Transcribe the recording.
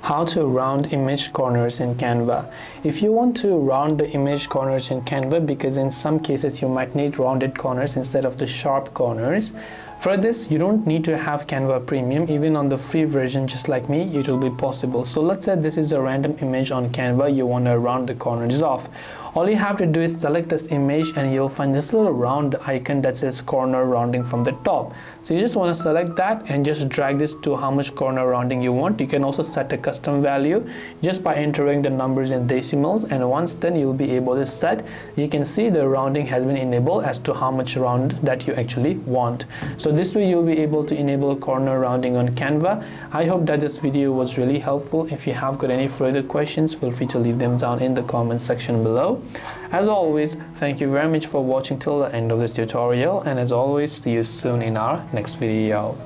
How to round image corners in Canva. If you want to round the image corners in Canva, because in some cases you might need rounded corners instead of the sharp corners, for this you don't need to have Canva Premium. Even on the free version, just like me, it will be possible. So let's say this is a random image on Canva, you want to round the corners off. All you have to do is select this image and you'll find this little round icon that says corner rounding from the top. So you just want to select that and just drag this to how much corner rounding you want. You can also set a custom value just by entering the numbers in decimals, and once then you'll be able to set. You can see the rounding has been enabled as to how much round that you actually want. So this way you'll be able to enable corner rounding on Canva. I hope that this video was really helpful. If you have got any further questions, feel free to leave them down in the comment section below. As always, thank you very much for watching till the end of this tutorial, and as always, see you soon in our next video.